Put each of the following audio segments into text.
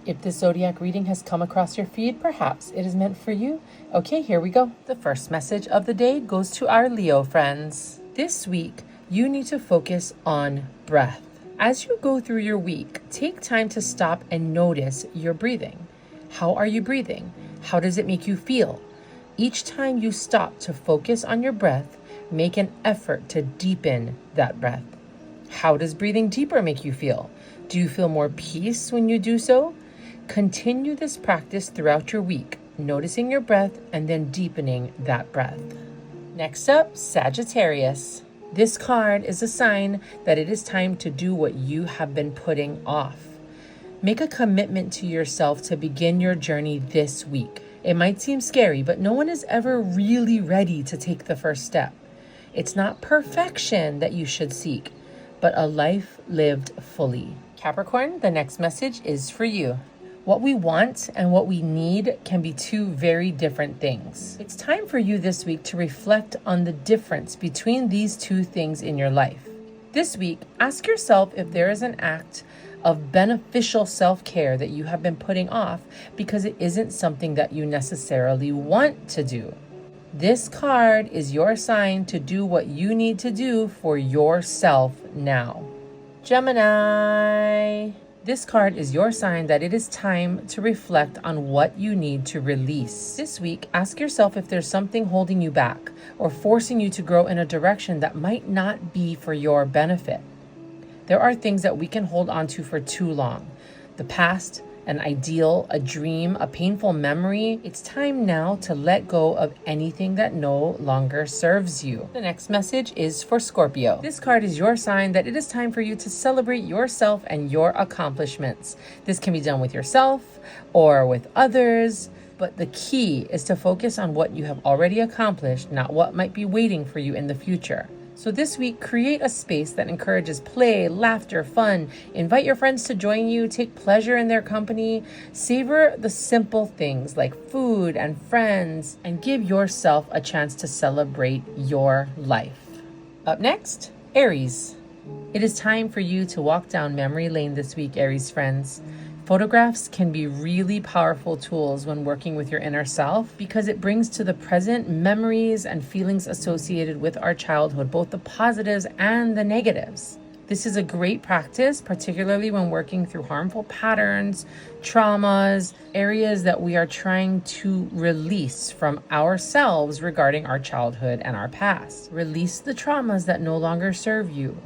If this zodiac reading has come across your feed, perhaps it is meant for you. Okay, here we go. The first message of the day goes to our Leo friends. This week, you need to focus on breath. As you go through your week, take time to stop and notice your breathing. How are you breathing? How does it make you feel? Each time you stop to focus on your breath, make an effort to deepen that breath. How does breathing deeper make you feel? Do you feel more peace when you do so? Continue this practice throughout your week, noticing your breath and then deepening that breath. Next up, Sagittarius. This card is a sign that it is time to do what you have been putting off. Make a commitment to yourself to begin your journey this week. It might seem scary, but no one is ever really ready to take the first step. It's not perfection that you should seek, but a life lived fully. Capricorn, the next message is for you. What we want and what we need can be two very different things. It's time for you this week to reflect on the difference between these two things in your life. This week, ask yourself if there is an act of beneficial self-care that you have been putting off because it isn't something that you necessarily want to do. This card is your sign to do what you need to do for yourself now. Gemini. This card is your sign that it is time to reflect on what you need to release. This week, ask yourself if there's something holding you back or forcing you to grow in a direction that might not be for your benefit. There are things that we can hold on to for too long. The past, an ideal, a dream, a painful memory. It's time now to let go of anything that no longer serves you. The next message is for Scorpio. This card is your sign that it is time for you to celebrate yourself and your accomplishments. This can be done with yourself or with others, but the key is to focus on what you have already accomplished, not what might be waiting for you in the future. So this week, create a space that encourages play, laughter, fun. Invite your friends to join you. Take pleasure in their company. Savor the simple things like food and friends, and give yourself a chance to celebrate your life. Up next, Aries. It is time for you to walk down memory lane this week, Aries friends. Photographs can be really powerful tools when working with your inner self because it brings to the present memories and feelings associated with our childhood, both the positives and the negatives. This is a great practice, particularly when working through harmful patterns, traumas, areas that we are trying to release from ourselves regarding our childhood and our past. Release the traumas that no longer serve you.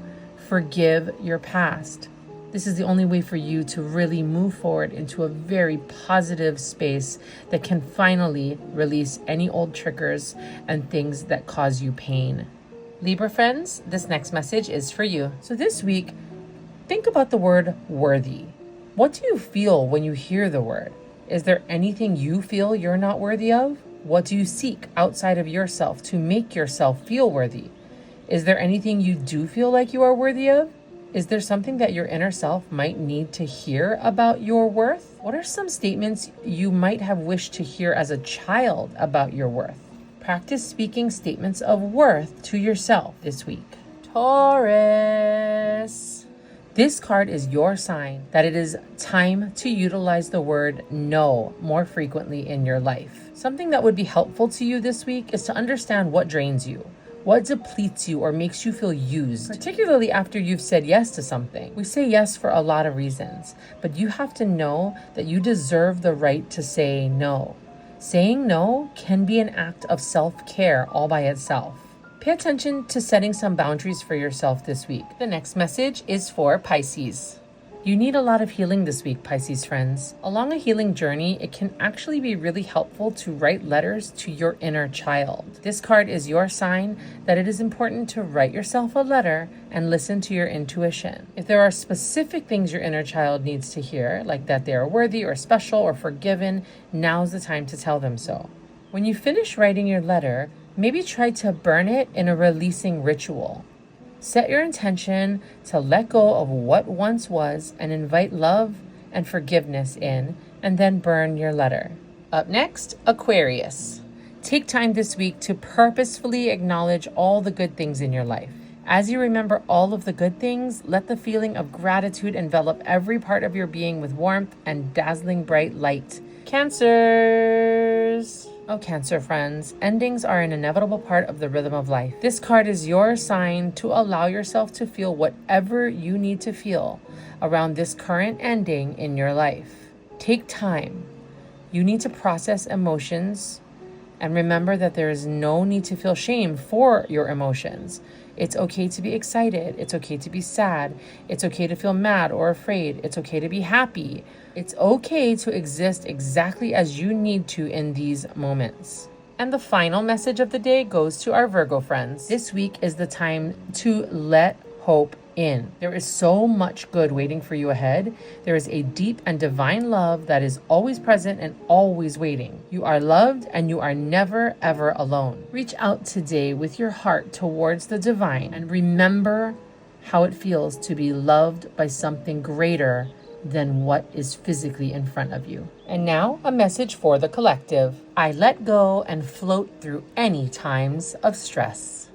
Forgive your past. This is the only way for you to really move forward into a very positive space that can finally release any old triggers and things that cause you pain. Libra friends, this next message is for you. So this week, think about the word worthy. What do you feel when you hear the word? Is there anything you feel you're not worthy of? What do you seek outside of yourself to make yourself feel worthy? Is there anything you do feel like you are worthy of? Is there something that your inner self might need to hear about your worth? What are some statements you might have wished to hear as a child about your worth? Practice speaking statements of worth to yourself this week. Taurus. This card is your sign that it is time to utilize the word no more frequently in your life. Something that would be helpful to you this week is to understand what drains you. What depletes you or makes you feel used, particularly after you've said yes to something. We say yes for a lot of reasons, but you have to know that you deserve the right to say no. Saying no can be an act of self-care all by itself. Pay attention to setting some boundaries for yourself this week. The next message is for Pisces. You need a lot of healing this week, Pisces friends. Along a healing journey, it can actually be really helpful to write letters to your inner child. This card is your sign that it is important to write yourself a letter and listen to your intuition. If there are specific things your inner child needs to hear, like that they are worthy or special or forgiven, now's the time to tell them so. When you finish writing your letter, maybe try to burn it in a releasing ritual. Set your intention to let go of what once was and invite love and forgiveness in, and then burn your letter. Up next, Aquarius. Take time this week to purposefully acknowledge all the good things in your life. As you remember all of the good things, let the feeling of gratitude envelop every part of your being with warmth and dazzling bright light. Cancers! Oh, Cancer friends, endings are an inevitable part of the rhythm of life. This card is your sign to allow yourself to feel whatever you need to feel around this current ending in your life. Take time. You need to process emotions, and remember that there is no need to feel shame for your emotions. It's okay to be excited. It's okay to be sad. It's okay to feel mad or afraid. It's okay to be happy. It's okay to exist exactly as you need to in these moments. And the final message of the day goes to our Virgo friends. This week is the time to let hope in. There is so much good waiting for you ahead. There is a deep and divine love that is always present and always waiting. You are loved and you are never ever alone. Reach out today with your heart towards the divine and remember how it feels to be loved by something greater than what is physically in front of you. And now a message for the collective. I let go and float through any times of stress.